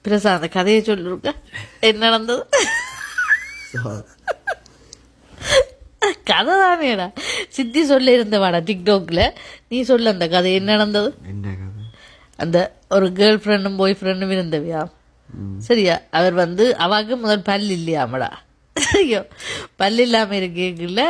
பிரசாந்த் கதையை சொல்லிருக்க என்ன நடந்தது? கதை தானேடா சித்தி சொல்ல இருந்தவாடா டிக்டாக்ல. நீ சொல்ல அந்த கதை என்ன நடந்தது? அந்த ஒரு கேர்ள் ஃப்ரெண்டும் பாய் ஃப்ரெண்டும் இருந்தவையா? சரியா, அவர் வந்து அவாக்கு முதல் பல் இல்லையாமடா. ஐயோ, பல் இல்லாமல் இருக்கல.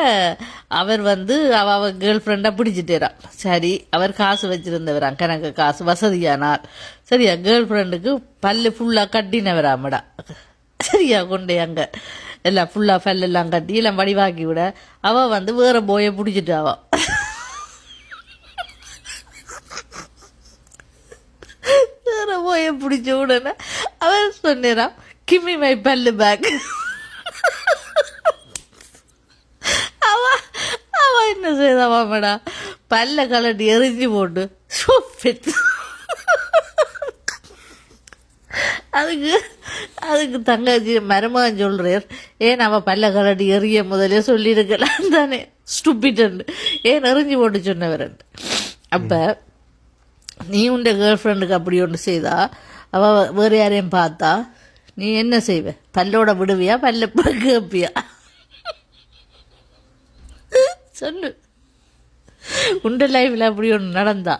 அவர் வந்து அவ கேர்ள் ஃப்ரெண்டாக பிடிச்சிட்டேறான். சரி, அவர் காசு வச்சிருந்தவரான், கணக்கு காசு வசதியானார். சரியா, கேர்ள் ஃப்ரெண்டுக்கு பல்லு ஃபுல்லாக கட்டினவராமடா. சரியா, கொண்டே அங்கே எல்லாம் ஃபுல்லாக பல்லெல்லாம் கட்டி எல்லாம் வடிவாக்கி விட அவள் வந்து வேற போயை பிடிச்சிட்டாவா. வேற போயை பிடிச்ச உடனே அவர் சொன்னான், கிம்மி மை பல்லு பேக். அவ என்ன செய்தாவாமடா, பல்ல கலட்டி எரிஞ்சு போட்டு அதுக்கு தங்கச்சி மருமகன் சொல்றார், ஏன் அவ பல்ல கலட்டி எறிய முதலே சொல்லியிருக்கலாம் தானே, ஸ்டூபிட் ஏன் எறிஞ்சு போட்டு சொன்னவர். அப்ப நீ உண்ட கேர்ள் ஃப்ரெண்டுக்கு அப்படி ஒன்று செய்தா, அவ வேறு யாரையும் பார்த்தா நீ என்ன செய்வ? பல்லோட விடுவியா, பல்ல கேப்பியா? சொல்லு. உண்ட லைஃப்ல அப்படி ஒன்று நடந்தா,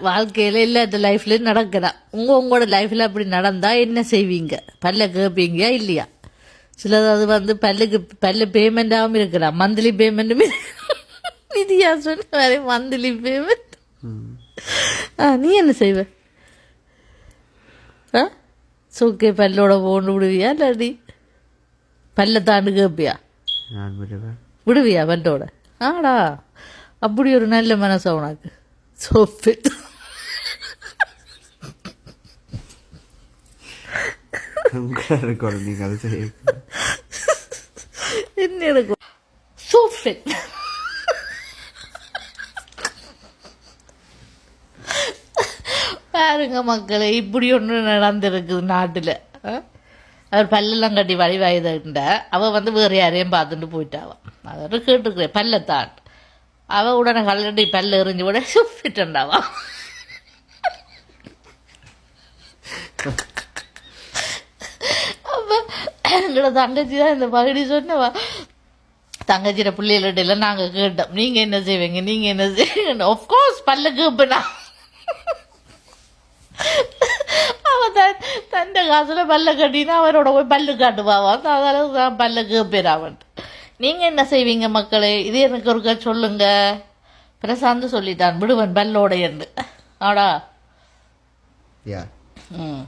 வாழ்க்கையில இல்லாத லைஃப்ல நடக்கலாம். உங்களோட லைஃப்ல அப்படி நடந்தா என்ன செய்வீங்க? பல்ல கேட்பீங்க இல்லையா? சிலது வந்து பல்லு பேமெண்டாகவும் இருக்கலாம், மந்த்லி பேமெண்ட்டும். நிதியா சொன்ன மந்த்லி பேமெண்ட். நீ என்ன செய்வ? சோக்கே பல்லோட போண்டு விடுவியா, இல்லாடி பல்ல தாண்டு கேட்பியா? விடுவியா பல்லோட? ஆடா, அப்படி ஒரு நல்ல மனசா உனக்கு. சோப்பு என்ன இருக்கும் சோப்பு. பாருங்க மக்களே, இப்படி ஒன்று நடந்திருக்குது நாட்டில். அவர் பல்லெல்லாம் கட்டி வழிவாயுத அவள் வந்து வேறு யாரையும் பார்த்துட்டு போயிட்டாவான். அதோட கேட்டுருக்கிறேன், பல்லத்தான் அவள் உடனே கல்லடி பல்ல எறிஞ்சு கூட சுப்பிட்டாவா. அப்போ எங்களோட தங்கச்சி தான் இந்த பகுதி சொன்னவா. தங்கச்சியோட பிள்ளைகள்கிட்ட நாங்கள் கேட்டோம், நீங்கள் என்ன செய்வீங்க, நீங்கள் என்ன செய்வீங்க? ஆஃப்கோர்ஸ் பல்ல கேட்பேனா. அவன் தண்டை காசுல பல்ல கட்டினா அவரோட போய் பல்லு காட்டுவான். அதனால பல்ல கேட்பேன் அவன். நீங்கள் என்ன செய்வீங்க மக்களே? இது எனக்கு ஒருக்கா சொல்லுங்க. பிரசாந்த் சொல்லிட்டான், விடுவன் பல்லோட என்று. ஆடா. ம்